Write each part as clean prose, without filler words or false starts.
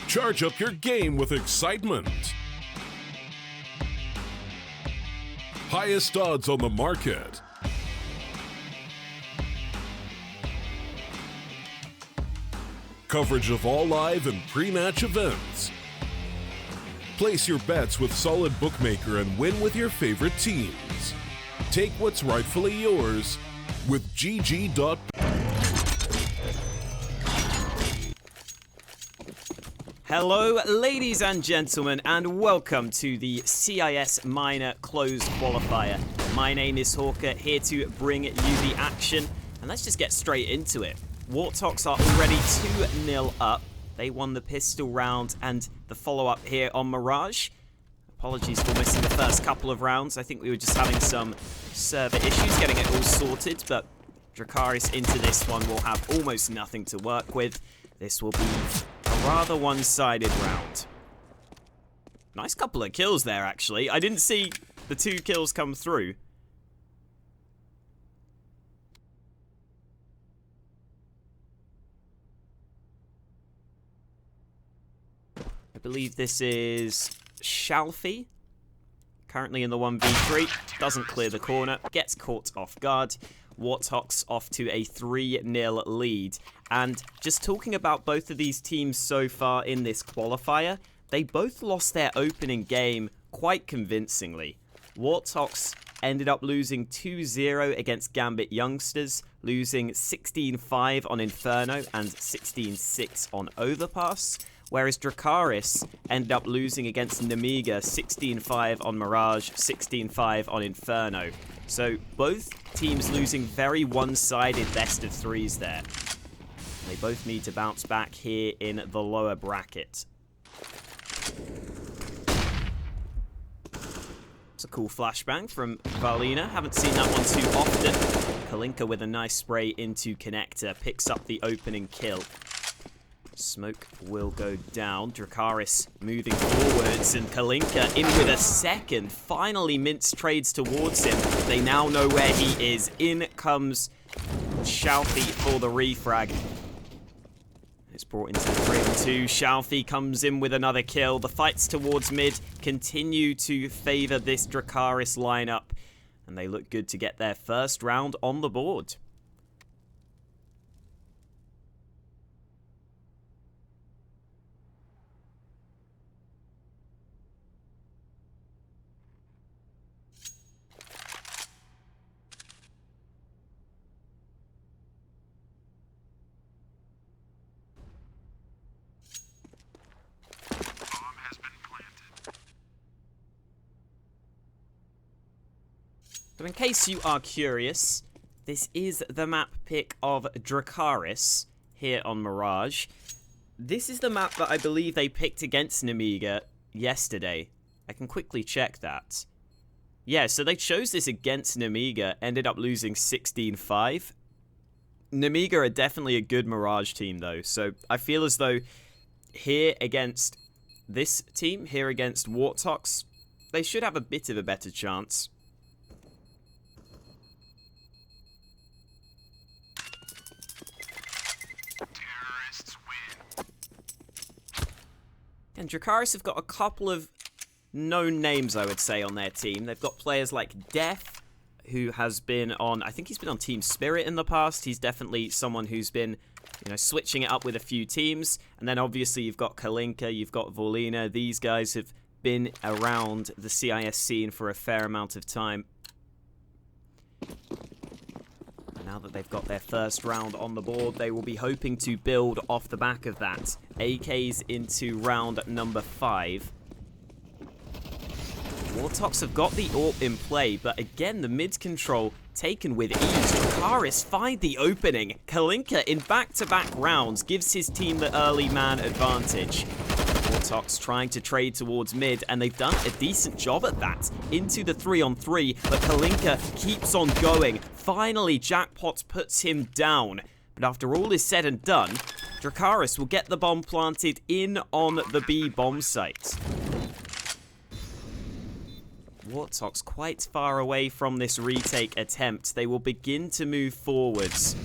Charge up your game with excitement. Highest odds on the market. Coverage of all live and pre-match events. Place your bets with Solid Bookmaker and win with your favorite teams. Take what's rightfully yours with GG. Hello, ladies and gentlemen, and welcome to the CIS Minor Closed Qualifier. My name is Hawker, here to bring you the action, and let's just get straight into it. Warthox are already 2-0 up. They won the pistol round and the follow-up here on Mirage. Apologies for missing the first couple of rounds. I think we were just having some server issues getting it all sorted, but Dracarys into this one will have almost nothing to work with. This will be a rather one-sided round. Nice couple of kills there, actually. I didn't see the 2 kills come through. I believe this is Shalfie, currently in the 1v3, doesn't clear the corner, gets caught off guard. Warthox off to a 3-0 lead. And just talking about both of these teams so far in this qualifier, they both lost their opening game quite convincingly. Warthox ended up losing 2-0 against Gambit Youngsters, losing 16-5 on Inferno and 16-6 on Overpass. Whereas Dracarys ended up losing against Nemiga 16-5 on Mirage, 16-5 on Inferno. So both teams losing very one-sided best of threes there. They both need to bounce back here in the lower bracket. It's a cool flashbang from Valina. Haven't seen that one too often. Kalinka with a nice spray into Connector. Picks up the opening kill. Smoke will go down. Dracarys moving forwards, and Kalinka in with a second. Finally mints trades towards him. They now know where he is. In comes Shalfie for the refrag. It's brought into the 3-on-2. Shalfie comes in with another kill. The fights towards mid continue to favor this Dracarys lineup, and they look good to get their first round on the board. So in case you are curious, this is the map pick of Dracarys here on Mirage. This is the map that I believe they picked against Nemiga yesterday. I can quickly check that. Yeah, so they chose this against Nemiga, ended up losing 16-5. Nemiga are definitely a good Mirage team though, so I feel as though here against this team, here against Warthox, they should have a bit of a better chance. And Dracarys have got a couple of known names, I would say, on their team. They've got players like Def, who has been on, I think he's been on Team Spirit in the past. He's definitely someone who's been, you know, switching it up with a few teams. And then obviously you've got Kalinka, you've got Volina. These guys have been around the CIS scene for a fair amount of time. Now that they've got their first round on the board, they will be hoping to build off the back of that. AKs into round number 5. Warthox have got the AWP in play, but again, the mid control taken with ease. Dracarys find the opening. Kalinka in back-to-back rounds gives his team the early man advantage. Warthox trying to trade towards mid, and they've done a decent job at that. Into the 3-on-3, but Kalinka keeps on going. Finally, Jackpot puts him down. But after all is said and done, Dracarys will get the bomb planted in on the B bomb site. Warthox quite far away from this retake attempt. They will begin to move forwards.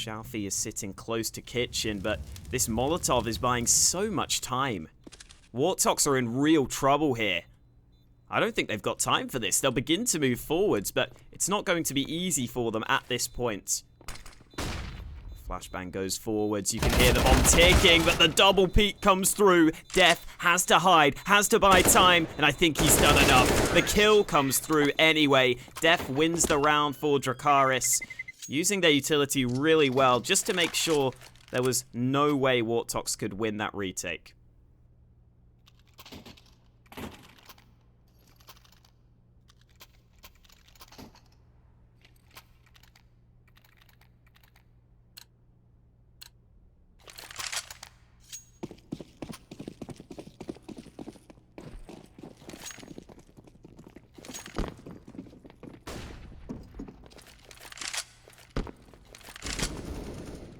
Shalfie is sitting close to kitchen, but this Molotov is buying so much time. Warthox are in real trouble here. I don't think they've got time for this. They'll begin to move forwards, but it's not going to be easy for them at this point. Flashbang goes forwards. You can hear the bomb ticking, but the double peek comes through. Death has to hide, has to buy time, and I think he's done enough. The kill comes through anyway. Death wins the round for Dracarys, using their utility really well just to make sure there was no way Warthox could win that retake.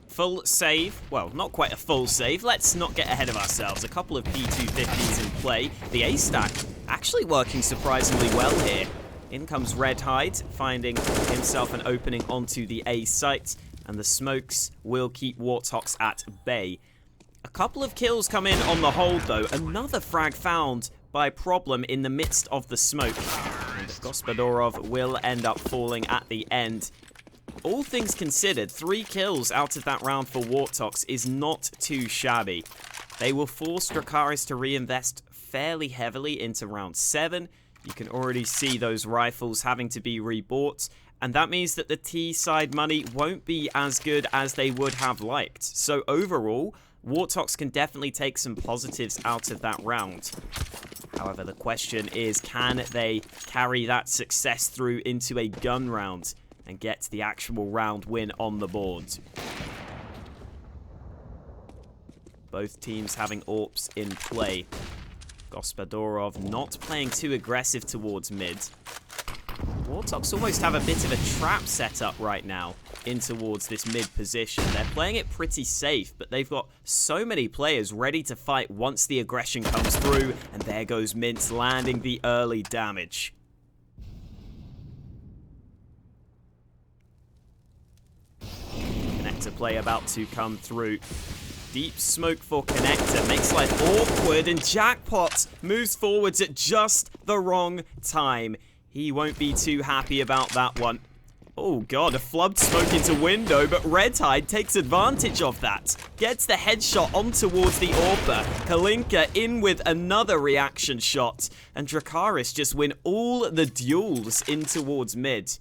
Full save. Well, not quite a full save. Let's not get ahead of ourselves. A couple of P250s in play. The A stack actually working surprisingly well here. In comes Red Hide, finding himself an opening onto the A site, and the smokes will keep Warthox at bay. A couple of kills come in on the hold, though. Another frag found by Problem in the midst of the smoke. And Gospodarov will end up falling at the end. All things considered, 3 kills out of that round for Warthox is not too shabby. They will force Dracarys to reinvest fairly heavily into round 7. You can already see those rifles having to be rebought, and that means that the T side money won't be as good as they would have liked. So overall, Warthox can definitely take some positives out of that round. However, the question is, can they carry that success through into a gun round and get the actual round win on the board? Both teams having AWPs in play. Gospodarov not playing too aggressive towards mid. Warthox almost have a bit of a trap set up right now in towards this mid position. They're playing it pretty safe, but they've got so many players ready to fight once the aggression comes through, and there goes Mintz landing the early damage. Connector play about to come through. Deep smoke for Connector makes life awkward, and Jackpot moves forwards at just the wrong time. He won't be too happy about that one. Oh god, a flubbed smoke into window, but Redhide takes advantage of that. Gets the headshot on towards the AWPer. Kalinka in with another reaction shot, and Dracarys just win all the duels in towards mid.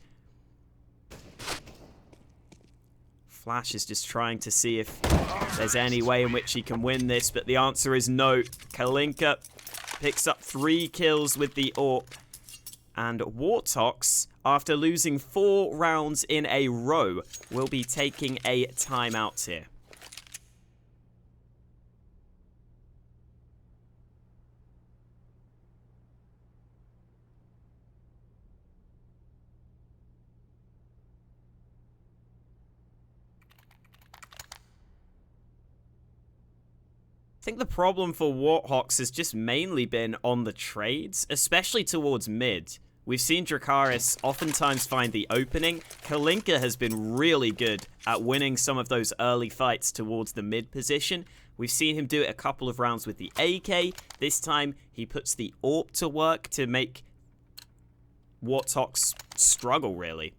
Flash is just trying to see if there's any way in which he can win this, but the answer is no. Kalinka picks up 3 kills with the AWP. And Warthox, after losing 4 rounds in a row, will be taking a timeout here. I think the problem for Warthox has just mainly been on the trades, especially towards mid. We've seen Dracarys oftentimes find the opening. Kalinka has been really good at winning some of those early fights towards the mid position. We've seen him do it a couple of rounds with the AK. This time, he puts the AWP to work to make Warthox struggle, really.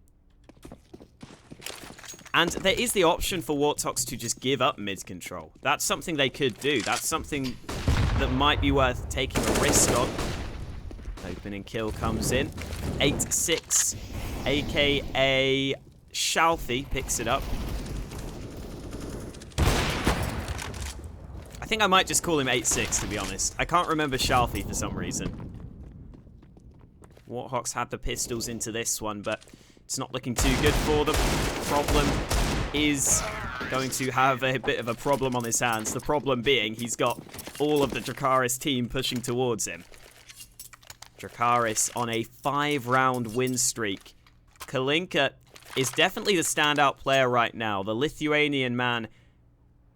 And there is the option for Warthox to just give up mid control. That's something they could do. That's something that might be worth taking a risk on. Opening kill comes in. 8-6, aka Shalfie picks it up. I think I might just call him 8-6, to be honest. I can't remember Shalfie for some reason. Warthox had the pistols into this one, but it's not looking too good for them. Problem is going to have a bit of a problem on his hands. The problem being he's got all of the Dracarys team pushing towards him. Dracarys on a 5-round win streak. Kalinka is definitely the standout player right now. The Lithuanian man,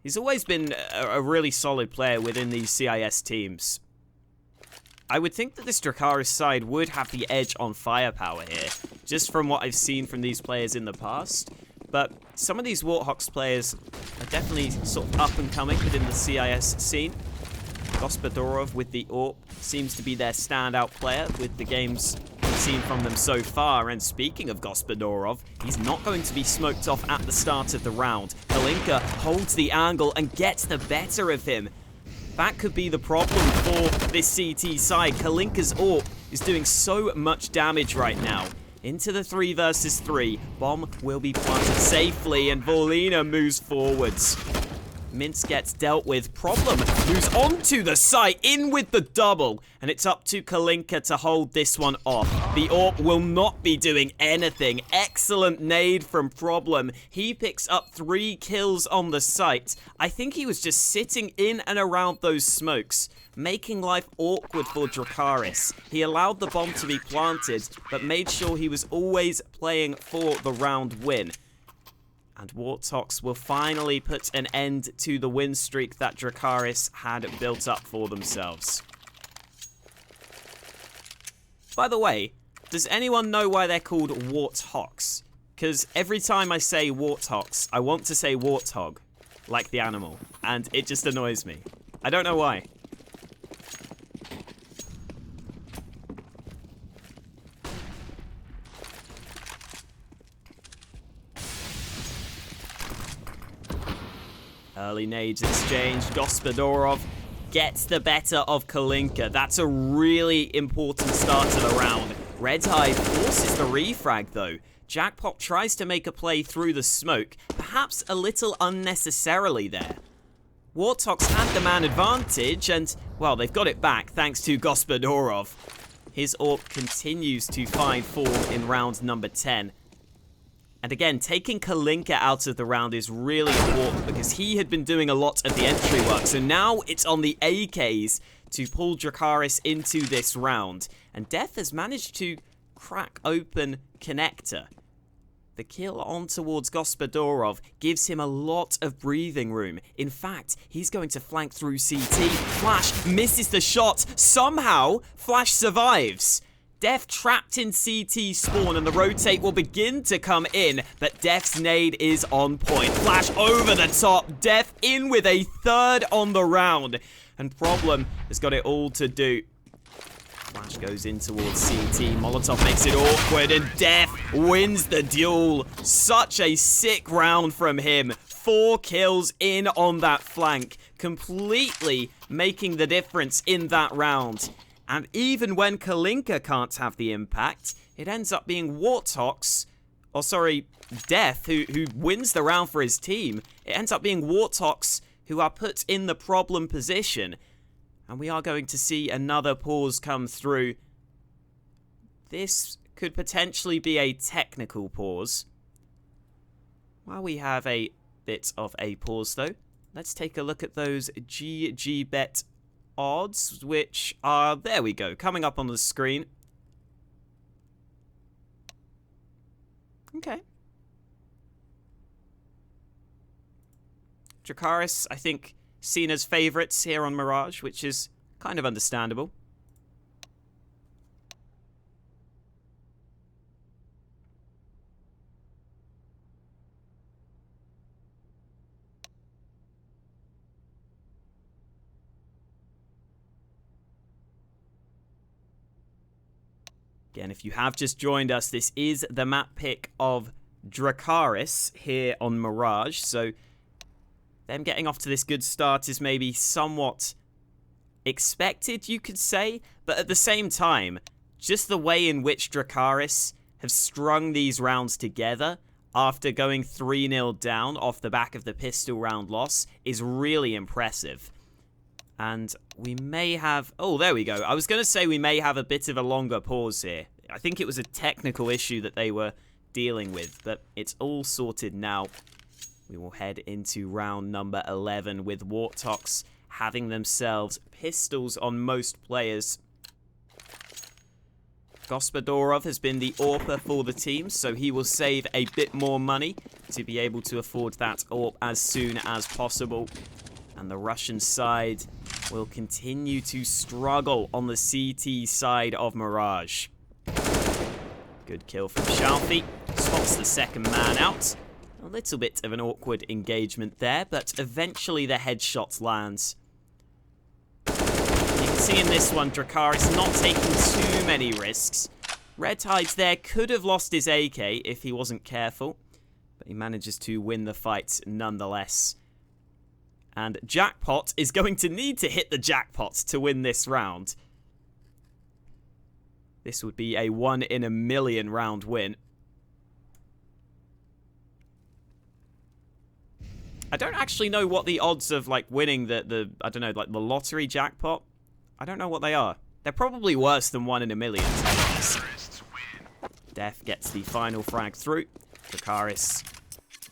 he's always been a really solid player within these CIS teams. I would think that this Dracarys side would have the edge on firepower here, just from what I've seen from these players in the past. But some of these Warthox players are definitely sort of up and coming within the CIS scene. Gospodarov with the AWP seems to be their standout player with the games we've seen from them so far. And speaking of Gospodarov, he's not going to be smoked off at the start of the round. Kalinka holds the angle and gets the better of him. That could be the problem for this CT side. Kalinka's AWP is doing so much damage right now. Into the 3 versus 3. Bomb will be planted safely, and Vorlina moves forwards. Mince gets dealt with. Problem moves onto the site, in with the double, and it's up to Kalinka to hold this one off. The AWP will not be doing anything. Excellent nade from Problem. He picks up 3 kills on the site. I think he was just sitting in and around those smokes, making life awkward for Dracarys. He allowed the bomb to be planted, but made sure he was always playing for the round win. And Warthox will finally put an end to the win streak that Dracarys had built up for themselves. By the way, does anyone know why they're called Warthox? Because every time I say Warthox, I want to say warthog, like the animal, and it just annoys me. I don't know why. Early nades exchanged. Gospodarov gets the better of Kalinka. That's a really important start to the round. Red Hive forces the refrag though. Jackpot tries to make a play through the smoke, perhaps a little unnecessarily there. Warthox had the man advantage and, well, they've got it back thanks to Gospodarov. His AWP continues to find form in round number 10. And again, taking Kalinka out of the round is really important because he had been doing a lot of the entry work. So now it's on the AKs to pull Dracarys into this round. And Death has managed to crack open Connector. The kill on towards Gospodarov gives him a lot of breathing room. In fact, he's going to flank through CT. Flash misses the shot. Somehow, Flash survives. Def trapped in CT spawn and the rotate will begin to come in, but Def's nade is on point. Flash over the top, Def in with a 3rd on the round, and Problem has got it all to do. Flash goes in towards CT, Molotov makes it awkward, and Def wins the duel. Such a sick round from him. 4 kills in on that flank, completely making the difference in that round. And even when Kalinka can't have the impact, it ends up being Warthox, or sorry, Death, who wins the round for his team. It ends up being Warthox who are put in the problem position. And we are going to see another pause come through. This could potentially be a technical pause. While we have a bit of a pause though, let's take a look at those GG bet odds, which are, there we go, coming up on the screen. Okay. Dracarys, I think, seen as favourites here on Mirage, which is kind of understandable. Again, if you have just joined us, this is the map pick of Dracarys here on Mirage. So them getting off to this good start is maybe somewhat expected, you could say. But at the same time, just the way in which Dracarys have strung these rounds together after going 3-0 down off the back of the pistol round loss is really impressive. And we may have... Oh, there we go. I was going to say we may have a bit of a longer pause here. I think it was a technical issue that they were dealing with, but it's all sorted now. We will head into round number 11 with Warthox having themselves pistols on most players. Gospodarov has been the AWPer for the team, so he will save a bit more money to be able to afford that AWP as soon as possible. And the Russian side will continue to struggle on the CT side of Mirage. Good kill from Shalfie. Spots the second man out. Well, little bit of an awkward engagement there, but eventually the headshot lands. You can see in this one, Dracarys not taking too many risks. Redhide there could have lost his AK if he wasn't careful, but he manages to win the fight nonetheless. And Jackpot is going to need to hit the jackpot to win this round. This would be a 1 in a million round win. I don't actually know what the odds of like winning the I don't know, like the lottery jackpot. I don't know what they are. They're probably worse than 1 in a million, to be honest. Death gets the final frag through. Dracarys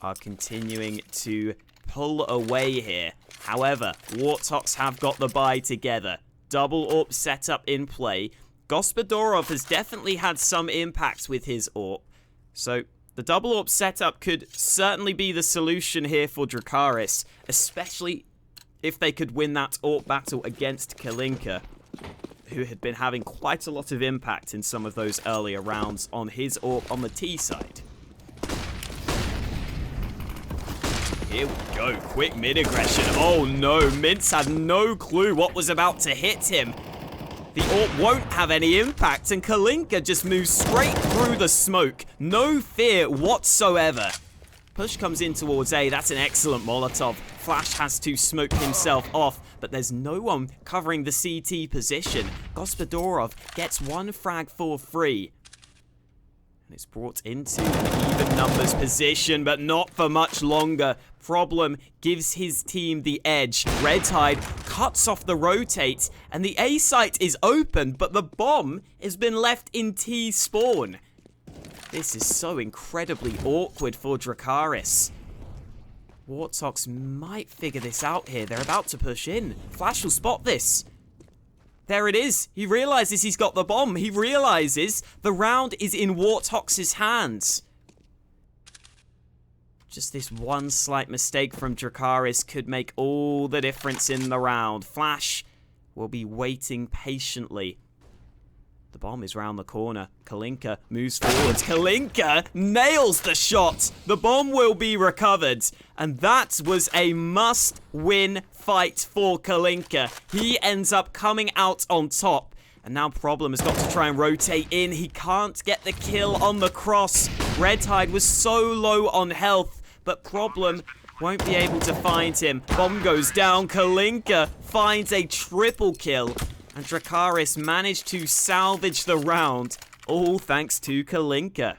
are continuing to pull away here. However, Warthox have got the buy together. Double AWP setup in play. Gospodarov has definitely had some impact with his AWP. So the double AWP setup could certainly be the solution here for Dracarys, especially if they could win that AWP battle against Kalinka, who had been having quite a lot of impact in some of those earlier rounds on his AWP on the T side. Here we go, quick mid-aggression. Oh no, Mintz had no clue what was about to hit him. The AWP won't have any impact, and Kalinka just moves straight through the smoke. No fear whatsoever. Push comes in towards A. That's an excellent Molotov. Flash has to smoke himself off, but there's no one covering the CT position. Gospodarov gets one frag for free. And it's brought into an even numbers position, but not for much longer. Problem gives his team the edge. Redhide cuts off the rotate, and the A site is open, but the bomb has been left in T spawn. This is so incredibly awkward for Dracarys. Warthox might figure this out here. They're about to push in. Flash will spot this. There it is. He realizes he's got the bomb. He realizes the round is in Warthox's hands. Just this one slight mistake from Dracarys could make all the difference in the round. Flash will be waiting patiently. The bomb is round the corner. Kalinka moves forwards. Kalinka nails the shot. The bomb will be recovered. And that was a must-win fight for Kalinka. He ends up coming out on top. And now Problem has got to try and rotate in. He can't get the kill on the cross. Redhide was so low on health, but Problem won't be able to find him. Bomb goes down. Kalinka finds a triple kill. And Dracarys managed to salvage the round, all thanks to Kalinka.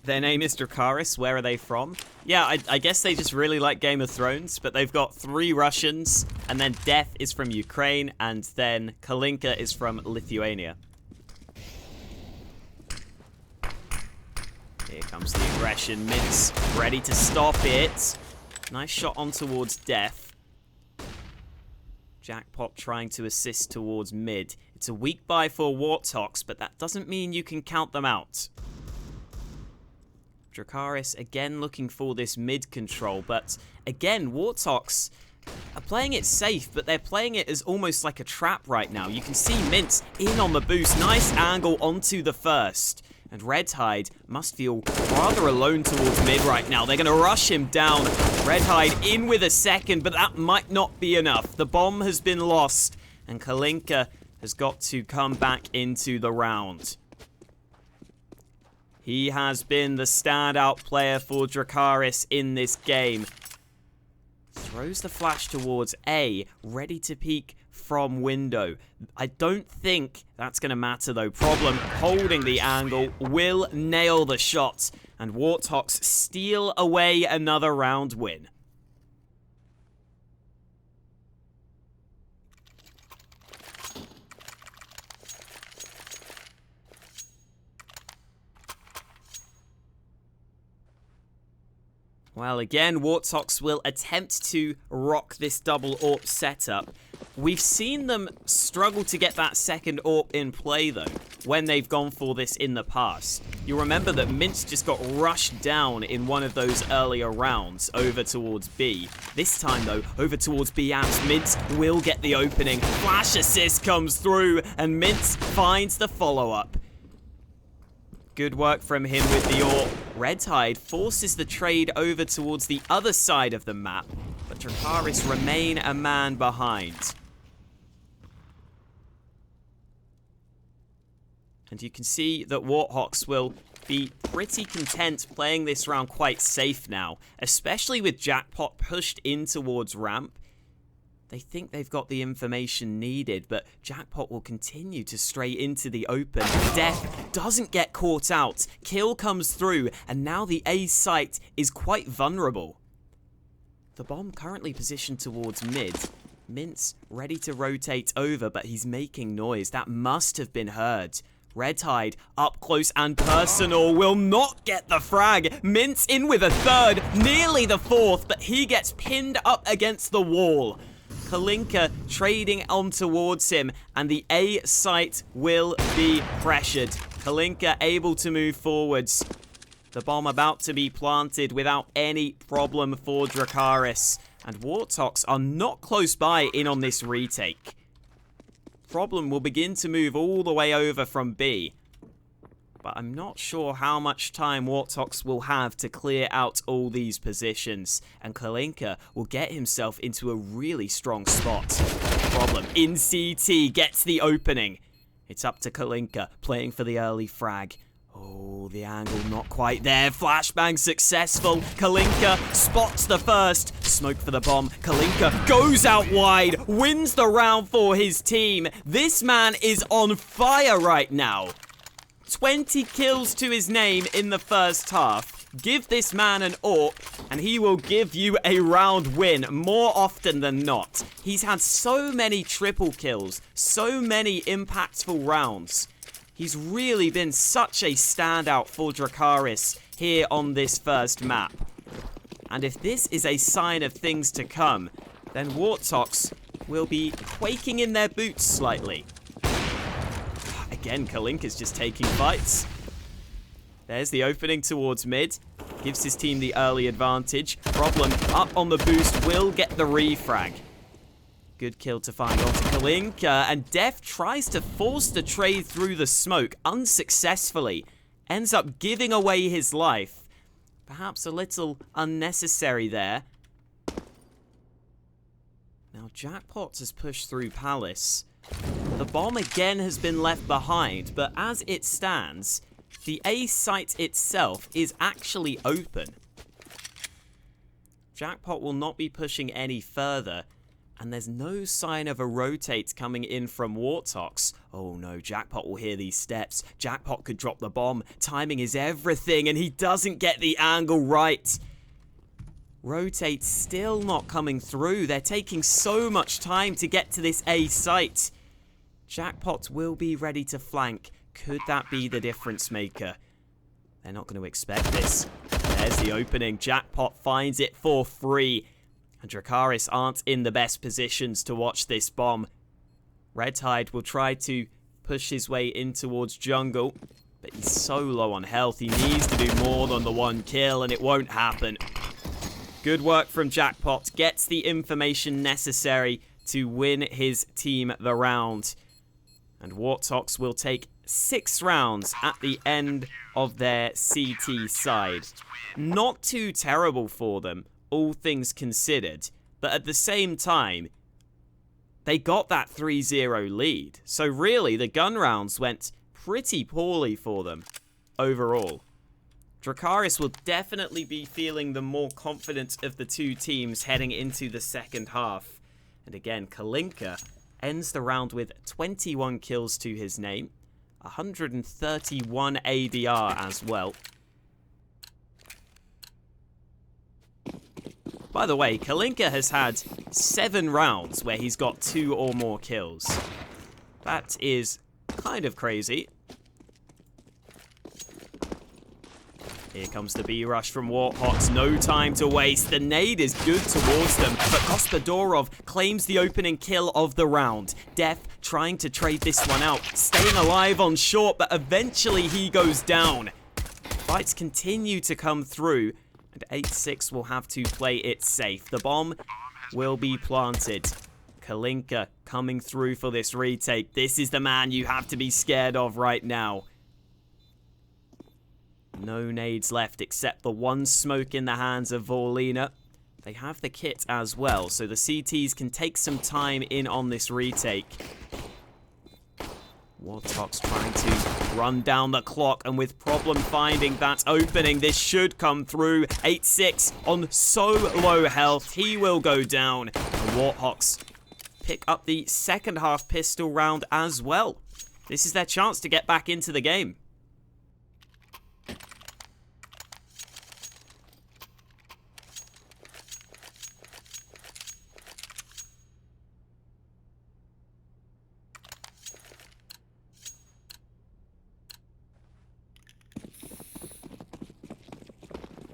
Their name is Dracarys. Where are they from? Yeah, I guess they just really like Game of Thrones, but they've got 3 Russians, and then Death is from Ukraine, and then Kalinka is from Lithuania. Here comes the aggression. Mintz ready to stop it. Nice shot on towards Death. Jackpot trying to assist towards mid. It's a weak buy for Warthox, but that doesn't mean you can count them out. Dracarys again looking for this mid control, but again, Warthox are playing it safe, but they're playing it as almost like a trap right now. You can see Mintz in on the boost. Nice angle onto the first. And Redhide must feel rather alone towards mid right now. They're going to rush him down. Redhide in with a second, but that might not be enough. The bomb has been lost, and Kalinka has got to come back into the round. He has been the standout player for Dracarys in this game. Throws the flash towards A, ready to peek from window. I don't think that's going to matter though. Problem holding the angle, will nail the shot, and Warthox steal away another round win. Well, again, Warthox will attempt to rock this double AWP setup. We've seen them struggle to get that second AWP in play, though, when they've gone for this in the past. You'll remember that Mintz just got rushed down in one of those earlier rounds over towards B. This time, though, over towards B apps, Mintz will get the opening. Flash assist comes through, and Mintz finds the follow-up. Good work from him with the AWP. Redhide forces the trade over towards the other side of the map, but Dracarys remain a man behind. And you can see that Warthox will be pretty content playing this round quite safe now, especially with Jackpot pushed in towards ramp. They think they've got the information needed, but Jackpot will continue to stray into the open. Def doesn't get caught out. Kill comes through, and now the A site is quite vulnerable. The bomb currently positioned towards mid. Mintz ready to rotate over, but he's making noise. That must have been heard. Redhide, up close and personal, will not get the frag. Mintz in with a third, nearly the fourth, but he gets pinned up against the wall. Kalinka trading on towards him, and the A site will be pressured. Kalinka able to move forwards. The bomb about to be planted without any problem for Dracarys. And Warthox are not close by in on this retake. Problem will begin to move all the way over from B. But I'm not sure how much time Warthox will have to clear out all these positions. And Kalinka will get himself into a really strong spot. Problem in CT gets the opening. It's up to Kalinka playing for the early frag. Oh, the angle not quite there. Flashbang successful. Kalinka spots the first. Smoke for the bomb. Kalinka goes out wide. Wins the round for his team. This man is on fire right now. 20 kills to his name in the first half. Give this man an AWP and he will give you a round win more often than not. He's had so many triple kills, so many impactful rounds. He's really been such a standout for Dracarys here on this first map. And if this is a sign of things to come, then Warthox will be quaking in their boots slightly. Again, Kalinka's just taking fights. There's the opening towards mid. Gives his team the early advantage. Problem up on the boost will get the refrag. Good kill to find onto Kalinka, and Def tries to force the trade through the smoke unsuccessfully. Ends up giving away his life. Perhaps a little unnecessary there. Now Jackpot has pushed through Palace. The bomb again has been left behind, but as it stands, the A site itself is actually open. Jackpot will not be pushing any further, and there's no sign of a rotate coming in from Warthox. Oh no, Jackpot will hear these steps. Jackpot could drop the bomb. Timing is everything, and he doesn't get the angle right. Rotate still not coming through. They're taking so much time to get to this A site. Jackpot will be ready to flank. Could that be the difference maker? They're not going to expect this. There's the opening. Jackpot finds it for free. And Dracarys aren't in the best positions to watch this bomb. Redhide will try to push his way in towards jungle, but he's so low on health. He needs to do more than the one kill, and it won't happen. Good work from Jackpot. Gets the information necessary to win his team the round. And Warthox will take 6 rounds at the end of their CT side. Not too terrible for them, all things considered. But at the same time, they got that 3-0 lead. So really, the gun rounds went pretty poorly for them overall. Dracarys will definitely be feeling the more confident of the two teams heading into the second half. And again, Kalinka ends the round with 21 kills to his name, 131 ADR as well. By the way, Kalinka has had 7 rounds where he's got 2 or more kills. That is kind of crazy. Here comes the B-rush from Warthox. No time to waste. The nade is good towards them, but Gospodorov claims the opening kill of the round. Def trying to trade this one out, staying alive on short, but eventually he goes down. Fights continue to come through, and 8-6 will have to play it safe. The bomb will be planted. Kalinka coming through for this retake. This is the man you have to be scared of right now. No nades left except the one smoke in the hands of Vorlina. They have the kit as well, so the CTs can take some time in on this retake. Warthox trying to run down the clock, and with problem finding that opening, this should come through. 8-6 on so low health. He will go down. And Warthox pick up the second half pistol round as well. This is their chance to get back into the game.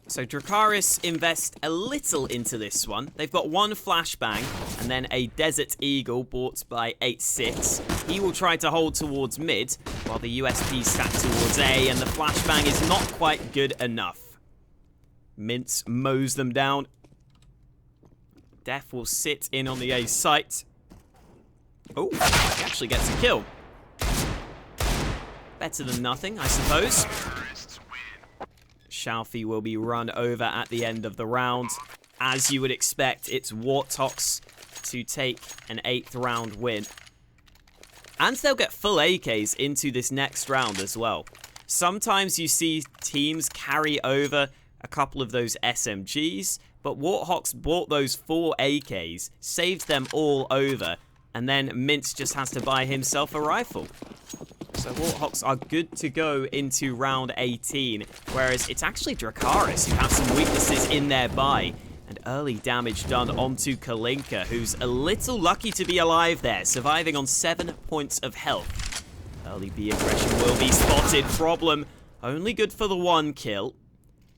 So Dracarys invest a little into this one. They've got one flashbang and then a Desert Eagle bought by 8-6. He will try to hold towards mid while the USP stack towards A, and the flashbang is not quite good enough. Mintz mows them down. Def will sit in on the A site. Oh, he actually gets a kill. Better than nothing, I suppose. Shalfie will be run over at the end of the round. As you would expect, it's Warthox to take an 8th round win. And they'll get full AKs into this next round as well. Sometimes you see teams carry over a couple of those SMGs, but Warthox bought those 4 AKs, saved them all over, and then Mintz just has to buy himself a rifle. So Warthox are good to go into round 18, whereas it's actually Dracarys who have some weaknesses in their buy. And early damage done onto Kalinka, who's a little lucky to be alive there, surviving on 7 points of health. Early B aggression will be spotted. Problem, only good for the 1 kill.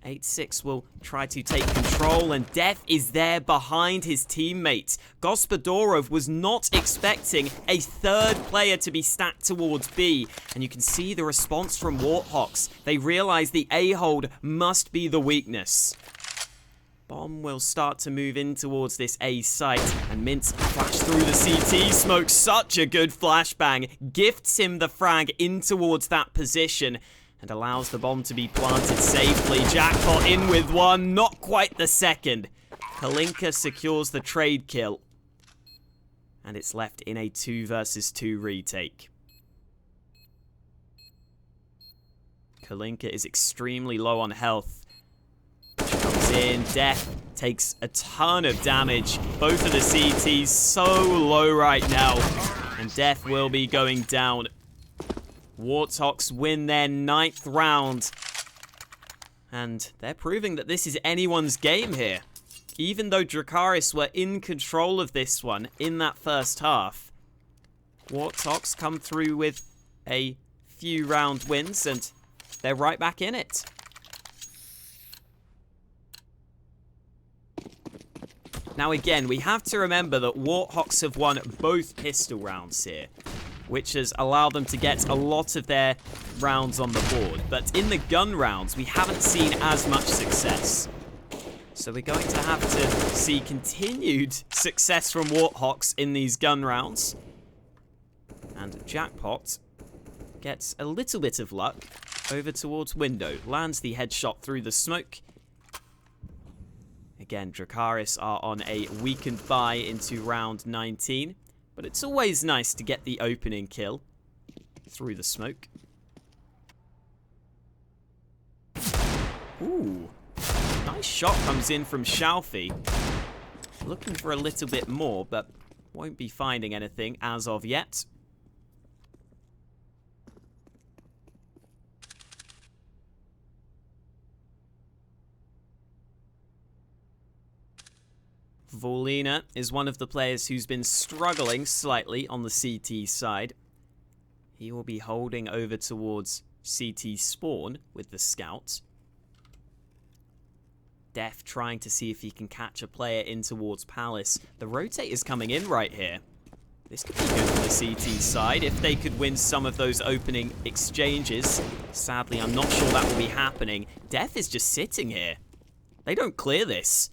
8-6 will try to take control, and Def is there behind his teammates. Gospodorov was not expecting a 3rd player to be stacked towards B, and you can see the response from Warthox. They realize the A-hold must be the weakness. Bomb will start to move in towards this A site, and Mintz flash through the CT smoke. Such a good flashbang. Gifts him the frag in towards that position, and allows the bomb to be planted safely. Jackpot in with 1, not quite the 2nd. Kalinka secures the trade kill. And it's left in a 2 versus 2 retake. Kalinka is extremely low on health. Comes in, Death takes a ton of damage. Both of the CTs so low right now. And Death will be going down. Warthox win their 9th round. And they're proving that this is anyone's game here. Even though Dracarys were in control of this one in that first half, Warthox come through with a few round wins, and they're right back in it. Now again, we have to remember that Warthox have won both pistol rounds here, which has allowed them to get a lot of their rounds on the board. But in the gun rounds, we haven't seen as much success. So we're going to have to see continued success from Warthox in these gun rounds. And Jackpot gets a little bit of luck over towards window. Lands the headshot through the smoke. Again, Dracarys are on a weakened buy into round 19. But it's always nice to get the opening kill through the smoke. Ooh. Nice shot comes in from Shalfie. Looking for a little bit more, but won't be finding anything as of yet. Vorlina is one of the players who's been struggling slightly on the CT side. He will be holding over towards CT spawn with the scout. Def trying to see if he can catch a player in towards Palace. The rotate is coming in right here. This could be good for the CT side if they could win some of those opening exchanges. Sadly, I'm not sure that will be happening. Def is just sitting here. They don't clear this.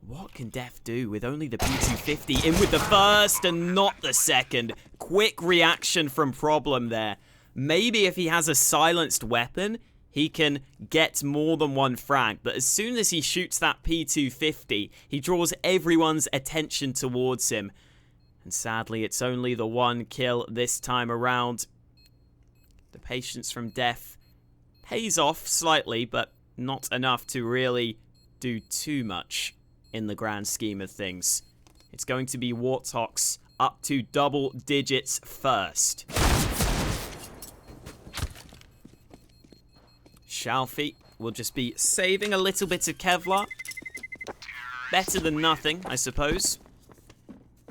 What can Def do with only the P250 in with the first and not the second? Quick reaction from Problem there. Maybe if he has a silenced weapon, he can get more than one frag. But as soon as he shoots that P250, he draws everyone's attention towards him. And sadly, it's only the one kill this time around. The patience from Def pays off slightly, but not enough to really do too much in the grand scheme of things. It's going to be Warthox up to double digits first. Shalfie will just be saving a little bit of Kevlar. Better than nothing, I suppose.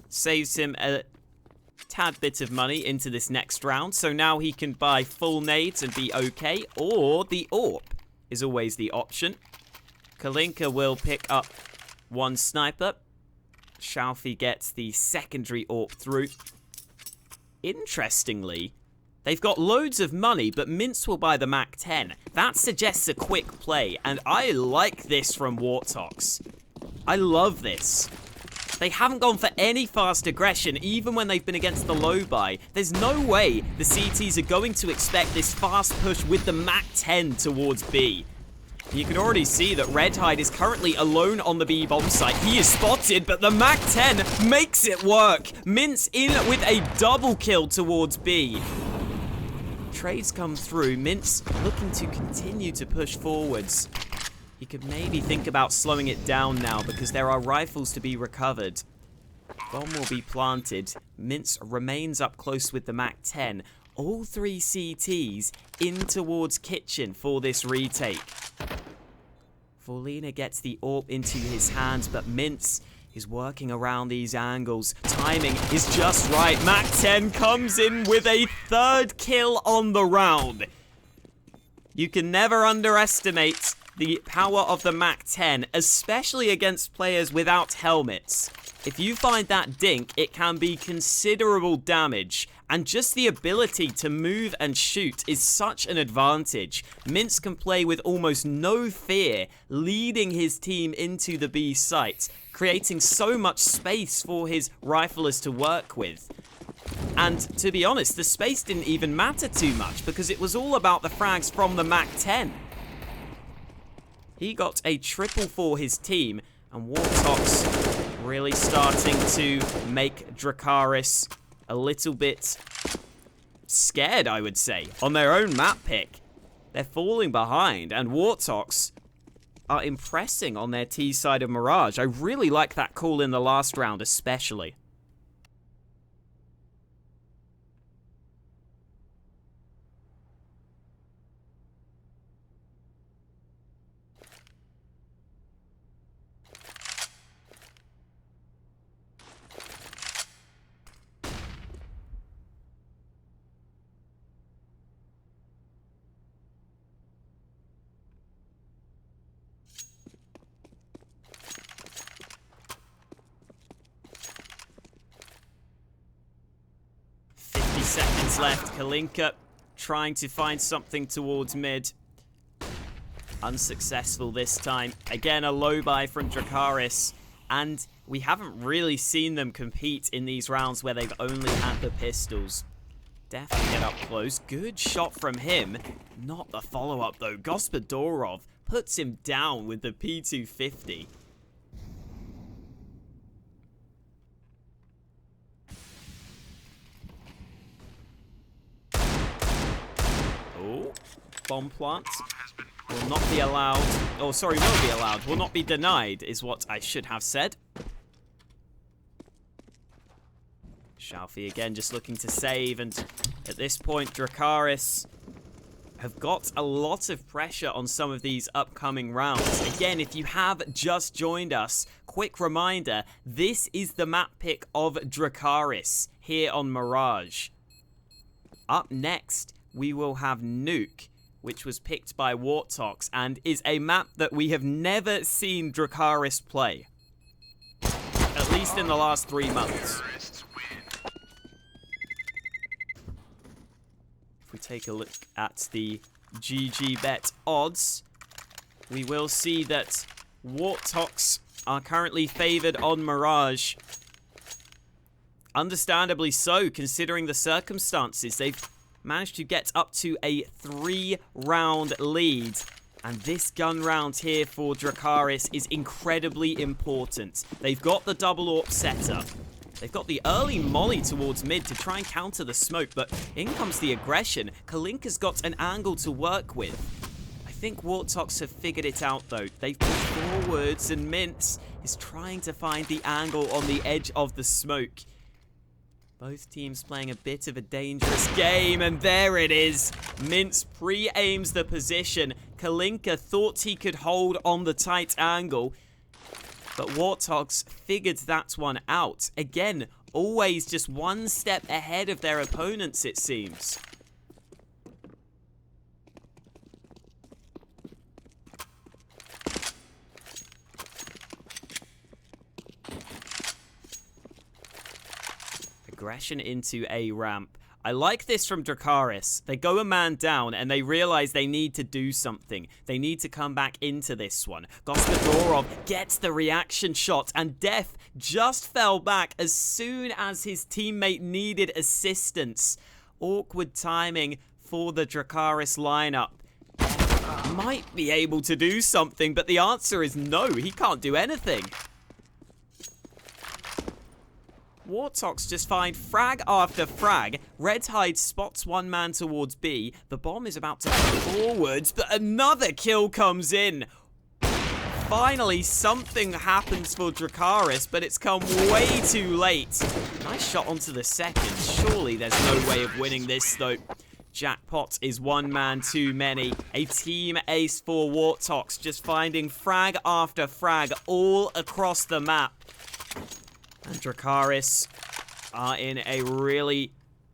Saves him a tad bit of money into this next round, so now he can buy full nades and be okay, or the AWP is always the option. Kalinka will pick up one sniper. Shalfie gets the secondary AWP through. Interestingly, they've got loads of money, but Mince will buy the MAC-10. That suggests a quick play, and I like this from Warthox. I love this. They haven't gone for any fast aggression, even when they've been against the low buy. There's no way the CTs are going to expect this fast push with the MAC-10 towards B. You can already see that Redhide is currently alone on the B bomb site. He is spotted, but the MAC-10 makes it work. Mince in with a double kill towards B. Trades come through. Mince looking to continue to push forwards. He could maybe think about slowing it down now because there are rifles to be recovered. Bomb will be planted. Mince remains up close with the MAC-10. All three CTs in towards Kitchen for this retake. Forlina gets the AWP into his hands, but Mince is working around these angles. Timing is just right. MAC-10 comes in with a third kill on the round. You can never underestimate the power of the MAC-10, especially against players without helmets. If you find that dink, it can be considerable damage, and just the ability to move and shoot is such an advantage. Mince can play with almost no fear, leading his team into the B site, creating so much space for his riflers to work with. And to be honest, the space didn't even matter too much, because it was all about the frags from the MAC-10. He got a triple for his team, and Warthox really starting to make Dracarys a little bit scared, I would say, on their own map pick. They're falling behind, and Warthox are impressing on their T side of Mirage. I really like that call in the last round, especially. Seconds left. Kalinka trying to find something towards mid. Unsuccessful this time. Again, a low buy from Dracarys. And we haven't really seen them compete in these rounds where they've only had the pistols. Definitely get up close. Good shot from him. Not the follow-up, though. Gospodorov puts him down with the P250. Bomb plant will not be allowed. Oh, sorry, will be allowed. Will not be denied, is what I should have said. Shalfie again just looking to save, and at this point, Dracarys have got a lot of pressure on some of these upcoming rounds. Again, if you have just joined us, quick reminder, this is the map pick of Dracarys here on Mirage. Up next, we will have Nuke which was picked by Warthox, and is a map that we have never seen Dracarys play. At least in the last 3 months. If we take a look at the GG bet odds, we will see that Warthox are currently favored on Mirage. Understandably so, considering the circumstances. They've managed to get up to a 3-round lead. And this gun round here for Dracarys is incredibly important. They've got the double AWP setup. They've got the early molly towards mid to try and counter the smoke, but in comes the aggression. Kalinka's got an angle to work with. I think Warthox have figured it out though. They've pushed forwards and Mince is trying to find the angle on the edge of the smoke. Both teams playing a bit of a dangerous game, and there it is. Mince pre-aims the position. Kalinka thought he could hold on the tight angle, but Warthox figured that one out. Again, always just one step ahead of their opponents, it seems. Aggression into a ramp. I like this from Dracarys. They go a man down and they realize they need to do something. They need to come back into this one. Gospodorov gets the reaction shot, and Def just fell back as soon as his teammate needed assistance. Awkward timing for the Dracarys lineup. Might be able to do something, but the answer is no. He can't do anything. Warthox just find frag after frag. Redhide spots one man towards B. The bomb is about to go forwards, but another kill comes in. Finally, something happens for Dracarys, but it's come way too late. Nice shot onto the second. Surely there's no way of winning this, though. Jackpot is one man too many. A team ace for Warthox, just finding frag after frag all across the map. And Dracarys are in a really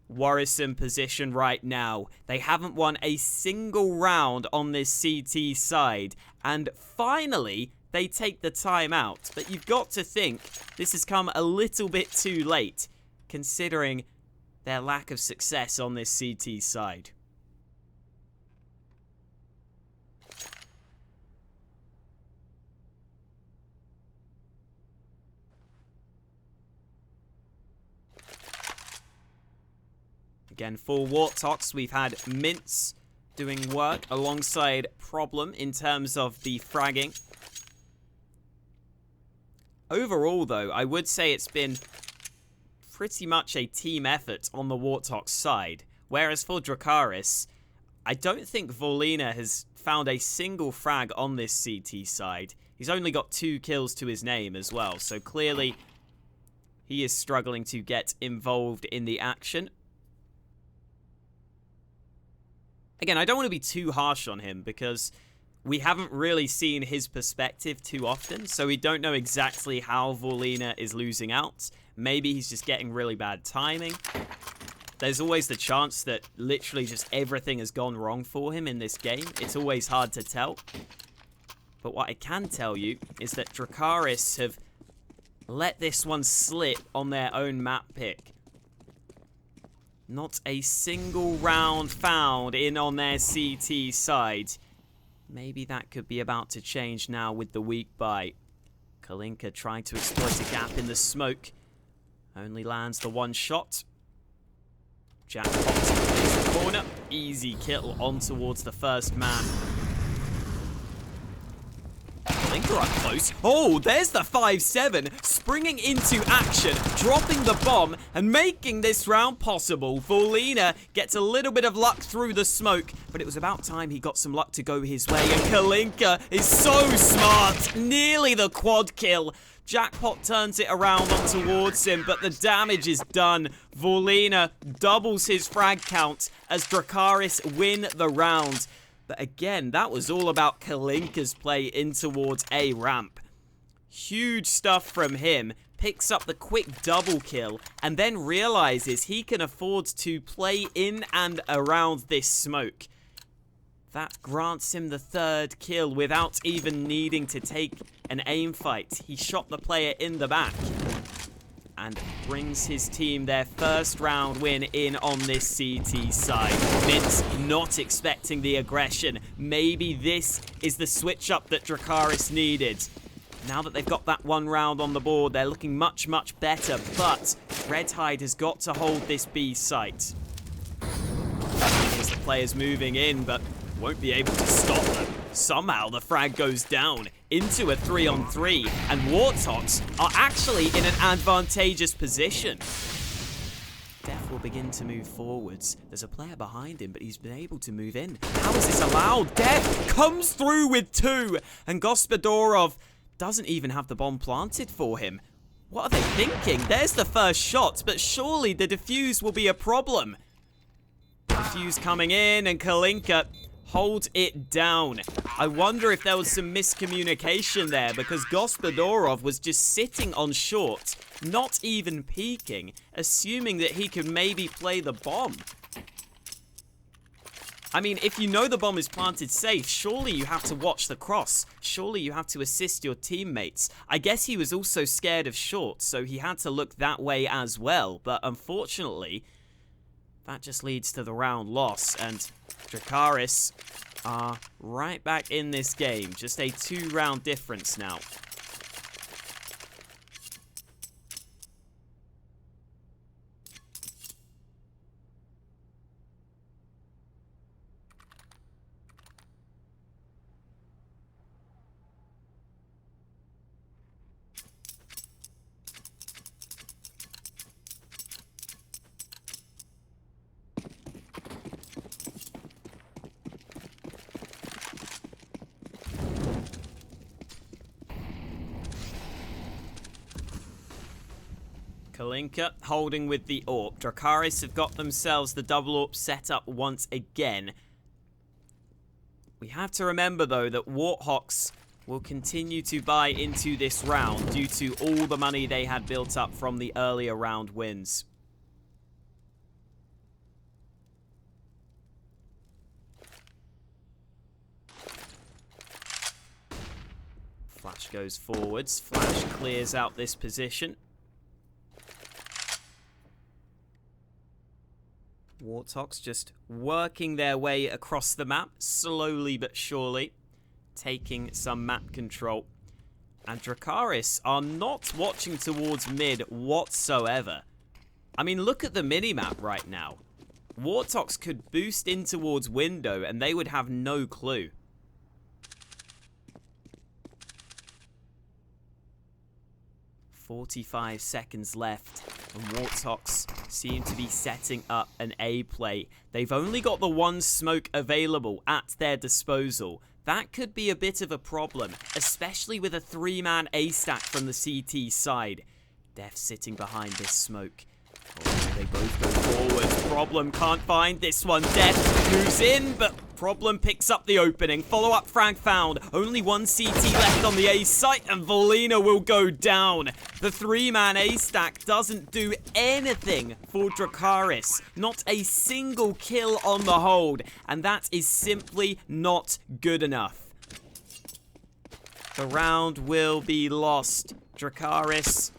worrisome position right now. They haven't won a single round on this CT side. And finally, they take the time out. But you've got to think this has come a little bit too late, considering their lack of success on this CT side. Again, for Warthox, we've had Mince doing work alongside Problem in terms of the fragging. Overall, though, I would say it's been pretty much a team effort on the Warthox side. Whereas for Dracarys, I don't think Volina has found a single frag on this CT side. He's only got 2 kills to his name as well, so clearly he is struggling to get involved in the action. Again, I don't want to be too harsh on him because we haven't really seen his perspective too often, so we don't know exactly how Volina is losing out. Maybe he's just getting really bad timing. There's always the chance that literally just everything has gone wrong for him in this game. It's always hard to tell. But what I can tell you is that Dracarys have let this one slip on their own map pick. Not a single round found in on their CT side. Maybe that could be about to change now with the weak bite. Kalinka trying to exploit a gap in the smoke. Only lands the one shot. Jackpot plays the corner. Easy kill on towards the first man. Kalinka up close. Oh, there's the 5-7. Springing into action, dropping the bomb, and making this round possible. Volina gets a little bit of luck through the smoke, but it was about time he got some luck to go his way. And Kalinka is so smart. Nearly the quad kill. Jackpot turns it around on towards him, but the damage is done. Volina doubles his frag count as Dracarys win the round. But again, that was all about Kalinka's play in towards a ramp. Huge stuff from him. Picks up the quick double kill and then realizes he can afford to play in and around this smoke. That grants him the 3rd kill without even needing to take an aim fight. He shot the player in the back and brings his team their 1st round win in on this CT side. Mint's not expecting the aggression. Maybe this is the switch up that Dracarys needed. Now that they've got that 1 round on the board, they're looking much, much better. But Redhide has got to hold this B site. Here's the players moving in, but won't be able to stop them. Somehow the frag goes down into a 3-on-3, and Warthox are actually in an advantageous position. Def will begin to move forwards. There's a player behind him, but he's been able to move in. How is this allowed? Def comes through with 2, and Gospodarov doesn't even have the bomb planted for him. What are they thinking? There's the first shot, but surely the defuse will be a problem. Defuse coming in, and Kalinka hold it down. I wonder if there was some miscommunication there, because Gospodarov was just sitting on short, not even peeking, assuming that he could maybe play the bomb. I mean, if you know the bomb is planted safe, surely you have to watch the cross. Surely you have to assist your teammates. I guess he was also scared of short, so he had to look that way as well. But unfortunately, that just leads to the round loss, and Dracarys are right back in this game. Just a 2-round difference now. Kalinka holding with the AWP. Dracarys have got themselves the double AWP set up once again. We have to remember, though, that Warthox will continue to buy into this round due to all the money they had built up from the earlier round wins. Flash goes forwards. Flash clears out this position. Warthox just working their way across the map, slowly but surely, taking some map control. And Dracarys are not watching towards mid whatsoever. I mean, look at the minimap right now. Warthox could boost in towards window and they would have no clue. "45 seconds left, and Warthox seem to be setting up an A play. They've only got the 1 smoke available at their disposal. That could be a bit of a problem, especially with a 3-man A stack from the CT side. Def sitting behind this smoke. Oh, they both go forward. Problem can't find this one. Def moves in, but Problem picks up the opening. Follow-up frag found. Only 1 CT left on the A site, and Volina will go down. The 3-man A stack doesn't do anything for Dracarys. Not a single kill on the hold, and that is simply not good enough. The round will be lost. Dracarys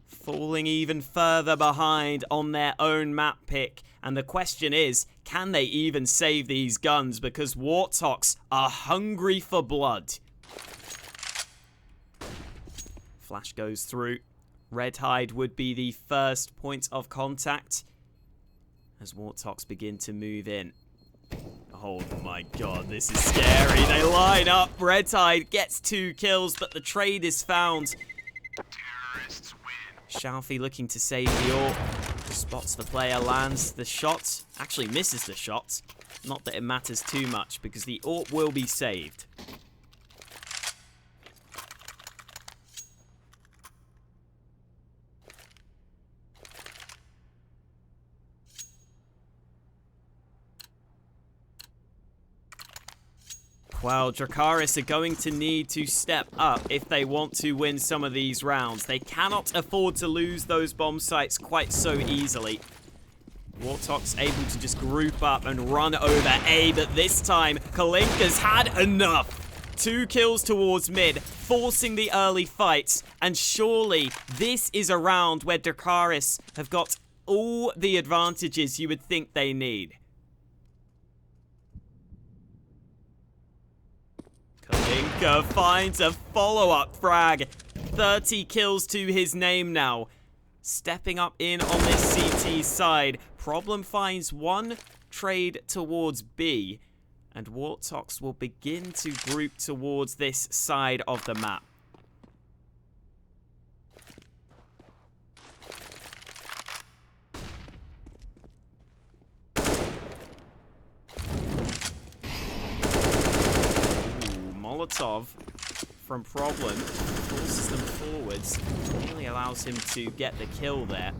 falling even further behind on their own map pick. And the question is, can they even save these guns? Because Warthox are hungry for blood. Flash goes through. Redhide would be the first point of contact as Warthox begin to move in. Oh my god, this is scary. They line up. Redhide gets 2 kills, but the trade is found. Shalfie looking to save the AWP. Spots the player, lands the shot. Actually misses the shot. Not that it matters too much, because the AWP will be saved. Well, Dracarys are going to need to step up if they want to win some of these rounds. They cannot afford to lose those bomb sites quite so easily. Warthox able to just group up and run over A, but this time, Kalinka's had enough. 2 kills towards mid, forcing the early fights, and surely this is a round where Dracarys have got all the advantages you would think they need. Kalinka finds a follow-up frag. 30 kills to his name now. Stepping up in on this CT side. Problem finds one trade towards B. And Warthox will begin to group towards this side of the map. Molotov from Problem forces them forwards, really allows him to get the kill there.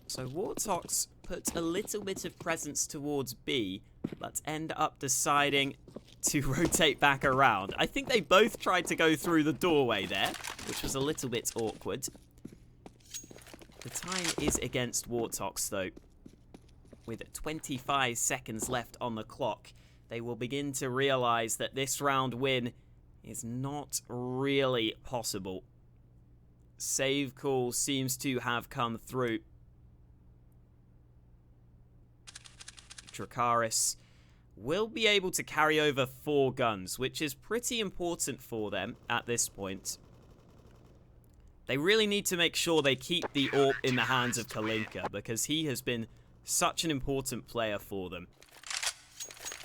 So Warthox put a little bit of presence towards B, but end up deciding to rotate back around. I think they both tried to go through the doorway there, which was a little bit awkward. The time is against Warthox though. With 25 seconds left on the clock, they will begin to realize that this round win is not really possible. Save call seems to have come through. Dracarys will be able to carry over 4 guns, which is pretty important for them at this point. They really need to make sure they keep the AWP in the hands of Kalinka, because he has been such an important player for them.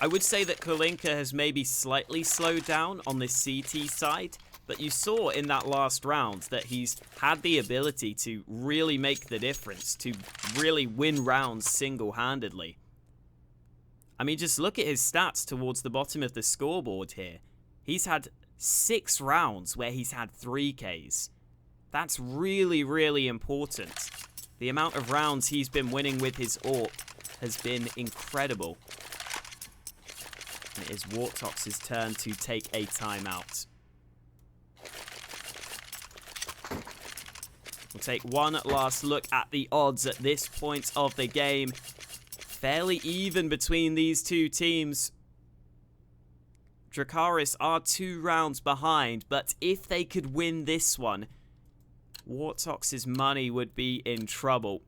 I would say that Kalinka has maybe slightly slowed down on this CT side, but you saw in that last round that he's had the ability to really make the difference, to really win rounds single-handedly. I mean, just look at his stats towards the bottom of the scoreboard here. He's had 6 rounds where he's had 3 Ks. That's really, really important. The amount of rounds he's been winning with his AWP has been incredible. And it is Warthox's turn to take a timeout. We'll take one last look at the odds at this point of the game. Fairly even between these two teams. Dracarys are 2 rounds behind, but if they could win this one, Warthox's money would be in trouble.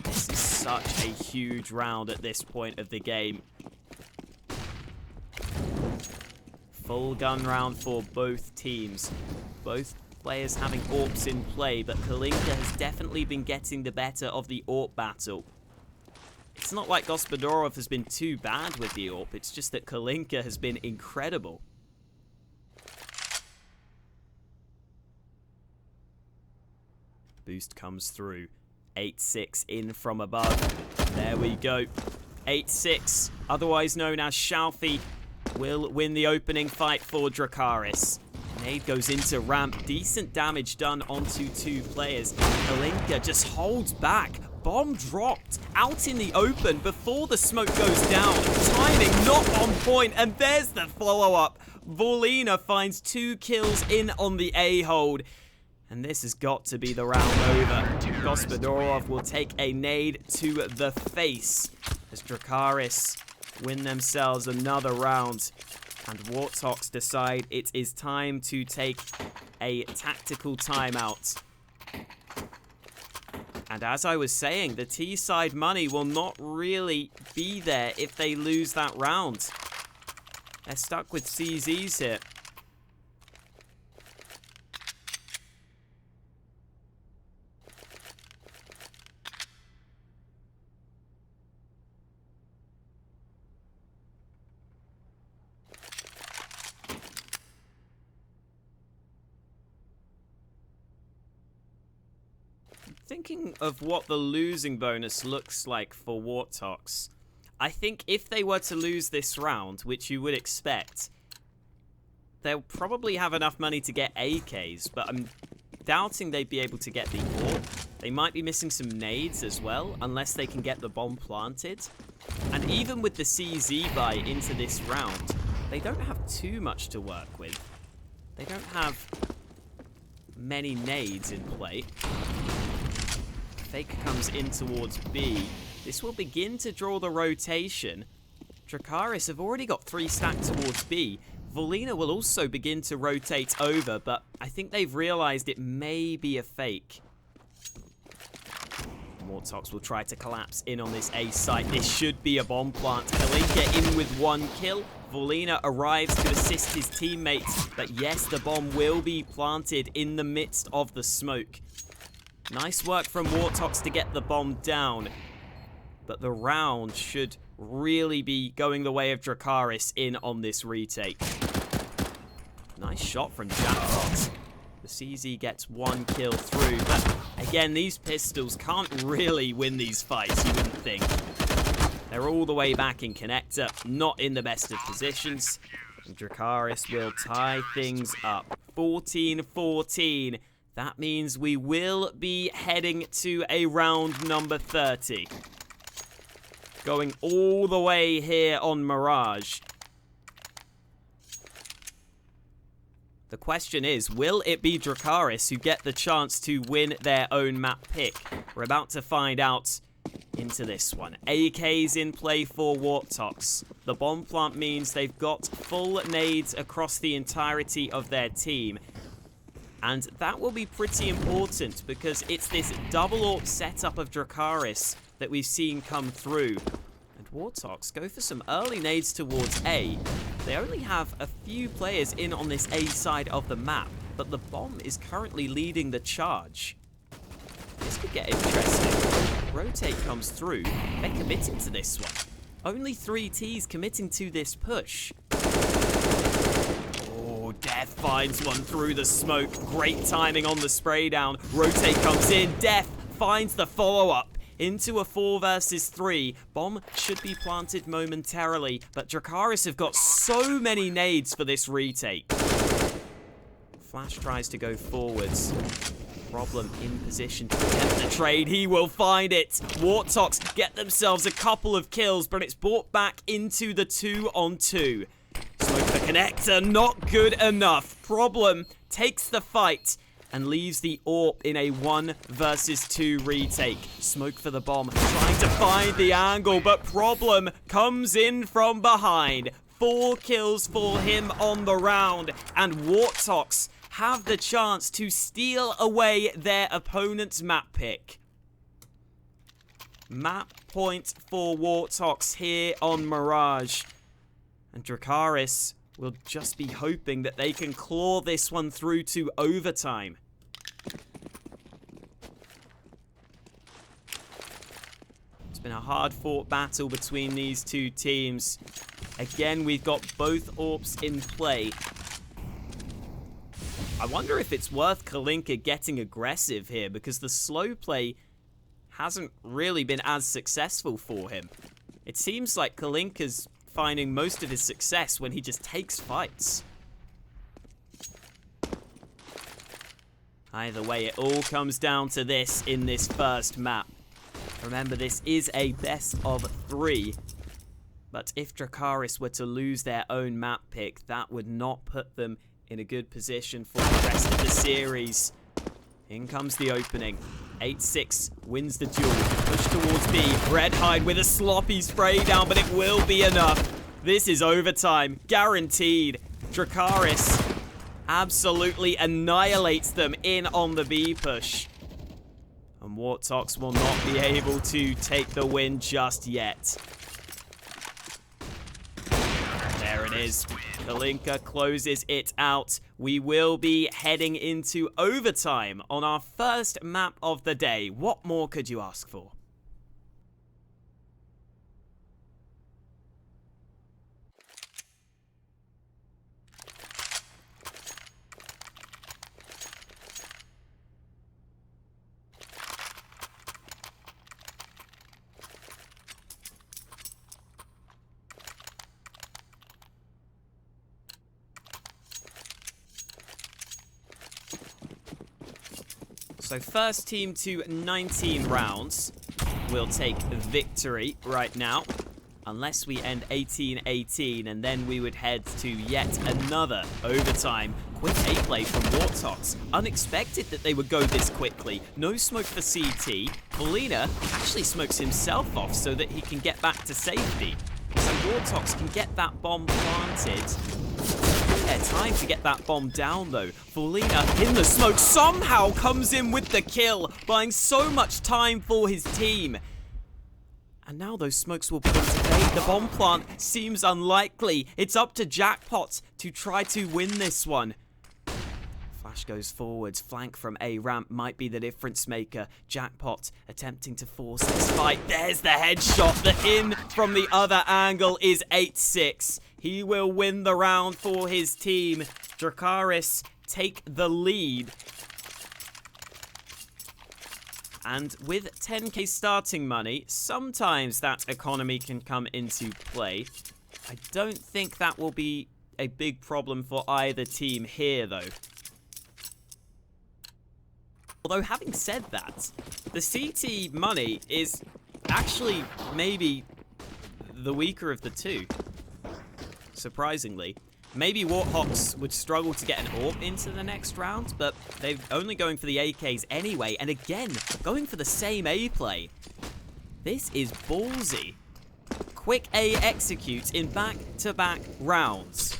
This is such a huge round at this point of the game. Full gun round for both teams. Both players having AWPs in play, but Kalinka has definitely been getting the better of the AWP battle. It's not like Gospodarov has been too bad with the AWP, it's just that Kalinka has been incredible. Boost comes through. 8-6 in from above. There we go. 8-6, otherwise known as Shalfie, will win the opening fight for Dracarys. Nade goes into ramp. Decent damage done onto 2 players. Kalinka just holds back. Bomb dropped out in the open before the smoke goes down. Timing not on point, and there's the follow-up. Vorlina finds 2 kills in on the A-hold. And this has got to be the round over. Gospodarov will take a nade to the face as Dracarys win themselves another round. And Warthox decide it is time to take a tactical timeout. And as I was saying, the T-side money will not really be there if they lose that round. They're stuck with CZs here. Thinking of what the losing bonus looks like for Warthox, I think if they were to lose this round, which you would expect, they'll probably have enough money to get AKs, but I'm doubting they'd be able to get the AWP. They might be missing some nades as well, unless they can get the bomb planted. And even with the CZ buy into this round, they don't have too much to work with. They don't have many nades in play. Fake comes in towards B. This will begin to draw the rotation. Dracarys have already got 3 stacked towards B. Volina will also begin to rotate over, but I think they've realized it may be a fake. Warthox will try to collapse in on this A site. This should be a bomb plant. Kalinka in with 1 kill. Volina arrives to assist his teammates, but yes, the bomb will be planted in the midst of the smoke. Nice work from Warthox to get the bomb down, but the round should really be going the way of Dracarys in on this retake. Nice shot from Jackpot. The CZ gets 1 kill through, but again, these pistols can't really win these fights, you wouldn't think. They're all the way back in connector, not in the best of positions. And Dracarys will tie things up. 14-14. That means we will be heading to a round number 30. Going all the way here on Mirage. The question is, will it be Dracarys who get the chance to win their own map pick? We're about to find out into this one. AK's in play for Warthox. The bomb plant means they've got full nades across the entirety of their team. And that will be pretty important because it's this double AWP setup of Dracarys that we've seen come through. And Warthox go for some early nades towards A. They only have a few players in on this A side of the map, but the bomb is currently leading the charge. This could get interesting. Rotate comes through. They're committing to this one. Only 3 Ts committing to this push. Death finds one through the smoke. Great timing on the spray down. Rotate comes in. Death finds the follow-up into a 4 versus 3. Bomb should be planted momentarily, but Dracarys have got so many nades for this retake. Flash tries to go forwards. Problem in position to attempt the trade. He will find it. Warthox get themselves a couple of kills, but it's brought back into the 2-on-2. Smoke for connector, not good enough. Problem takes the fight and leaves the AWP in a 1 versus 2 retake. Smoke for the bomb, trying to find the angle, but Problem comes in from behind. 4 kills for him on the round, and Warthox have the chance to steal away their opponent's map pick. Map point for Warthox here on Mirage. And Dracarys will just be hoping that they can claw this one through to overtime. It's been a hard-fought battle between these 2 teams. Again, we've got both AWPs in play. I wonder if it's worth Kalinka getting aggressive here, because the slow play hasn't really been as successful for him. It seems like Kalinka's finding most of his success when he just takes fights. Either way, it all comes down to this in this first map. Remember, this is a best of 3. But if Dracarys were to lose their own map pick, that would not put them in a good position for the rest of the series. In comes the opening. 8-6 wins the duel. Push towards B. Redhide with a sloppy spray down, but it will be enough. This is overtime. Guaranteed. Dracarys absolutely annihilates them in on the B push. And Warthox will not be able to take the win just yet. There it is. Kalinka closes it out. We will be heading into overtime on our first map of the day. What more could you ask for? So first team to 19 rounds will take victory right now. Unless we end 18-18, and then we would head to yet another overtime Quick A-play from Warthox. Unexpected that they would go this quickly. No smoke for CT. Volina actually smokes himself off so that he can get back to safety. So Warthox can get that bomb planted. Yeah, time to get that bomb down though. Volina in the smoke somehow comes in with the kill, buying so much time for his team. And now those smokes will begin to fade. The bomb plant seems unlikely. It's up to Jackpot to try to win this one. Flash goes forwards. Flank from A ramp might be the difference maker. Jackpot attempting to force this fight. There's the headshot. The in from the other angle is 8-6. He will win the round for his team. Dracarys take the lead. And with 10k starting money, sometimes that economy can come into play. I don't think that will be a big problem for either team here, though. Although, having said that, the CT money is actually maybe the weaker of the two. Surprisingly. Maybe Warthox would struggle to get an AWP into the next round, but they're only going for the AKs anyway, and again, going for the same A play. This is ballsy. Quick A executes in back-to-back rounds.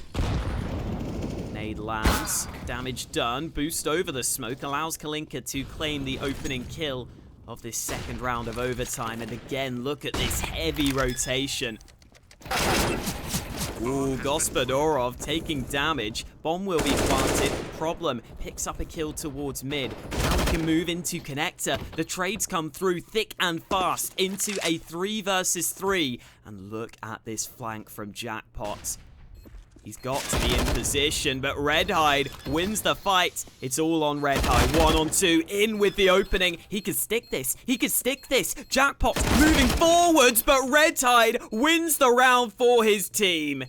Nade lands, damage done, boost over the smoke, allows Kalinka to claim the opening kill of this second round of overtime, and again, look at this heavy rotation. Ooh, Gospodorov taking damage. Bomb will be planted. Problem picks up a kill towards mid. Now we can move into connector. The trades come through thick and fast into a 3 versus 3. And look at this flank from Jackpot. He's got to be in position, but Redhide wins the fight. It's all on Redhide. 1 on 2, in with the opening. He can stick this. He can stick this. Jackpot moving forwards, but Redhide wins the round for his team.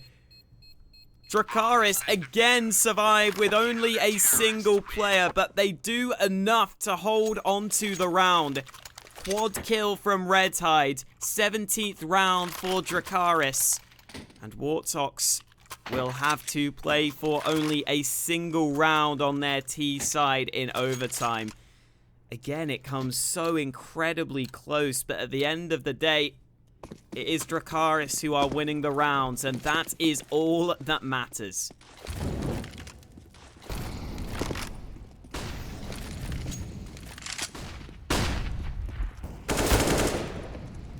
Dracarys again survive with only a single player, but they do enough to hold on to the round. Quad kill from Redhide. 17th round for Dracarys. And Warthox will have to play for only a single round on their T side in overtime. Again, it comes so incredibly close, but at the end of the day, it is Dracarys who are winning the rounds, and that is all that matters.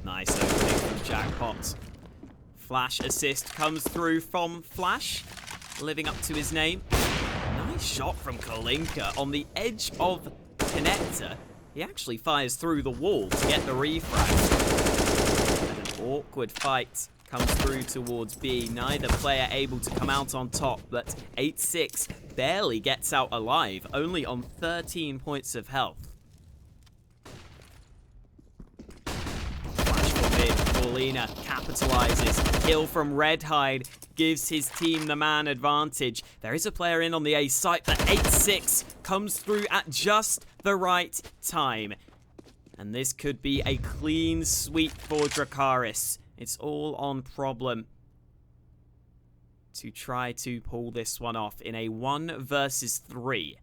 Nice opening from Jackpot. Flash assist comes through from Flash, living up to his name. Nice shot from Kalinka on the edge of connector. He actually fires through the wall to get the refrag. And an awkward fight comes through towards B. Neither player able to come out on top, but 8-6 barely gets out alive, only on 13 points of health. Volina capitalizes. Kill from Redhide gives his team the man advantage. There is a player in on the A site, but 8-6 comes through at just the right time. And this could be a clean sweep for Dracarys. It's all on Problem to try to pull this one off in a 1 versus 3.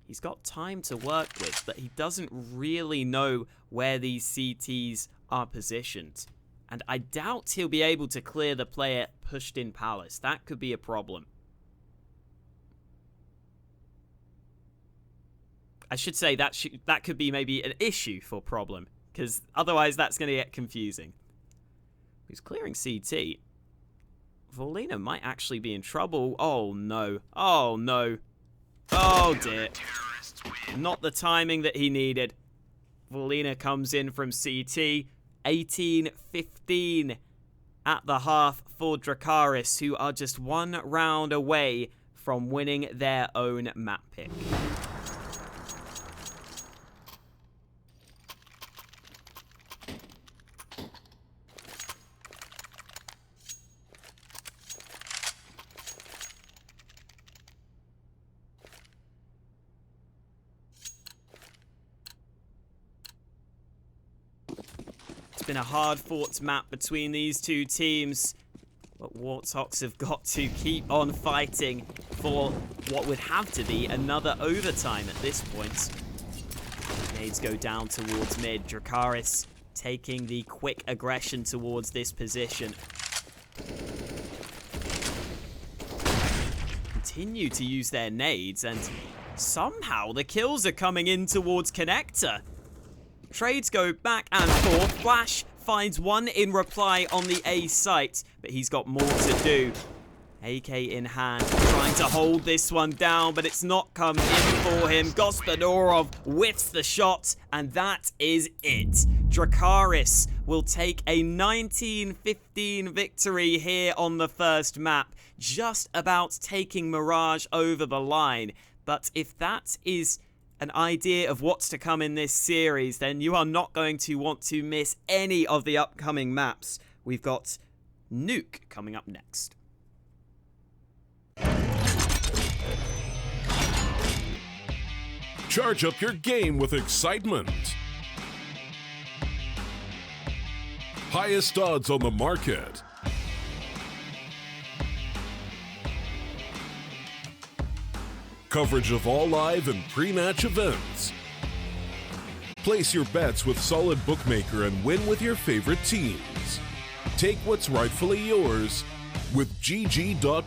He's got time to work with, but he doesn't really know where these CTs are positioned. And I doubt he'll be able to clear the player pushed in Palace. That could be a problem. I should say that could be maybe an issue for Problem, because otherwise that's going to get confusing. He's clearing CT. Volina might actually be in trouble. Oh no. Oh no. Oh dear. Not the timing that he needed. Volina comes in from CT. 18-15 at the half for Dracarys, who are just 1 round away from winning their own map pick. Been a hard-fought map between these two teams. But Warthox have got to keep on fighting for what would have to be another overtime at this point. Nades go down towards mid. Dracarys taking the quick aggression towards this position. Continue to use their nades, and somehow the kills are coming in towards Connector. Trades go back and forth. Flash finds one in reply on the A site, but he's got more to do. AK in hand, trying to hold this one down, but it's not come in for him. Gospodarov whiffs the shot, and that is it. Dracarys will take a 19-15 victory here on the first map, just about taking Mirage over the line. But if that is an idea of what's to come in this series, then you are not going to want to miss any of the upcoming maps. We've got Nuke coming up next. Charge up your game with excitement. Highest odds on the market. Coverage of all live and pre-match events. Place your bets with Solid Bookmaker and win with your favorite teams. Take what's rightfully yours with GG.com.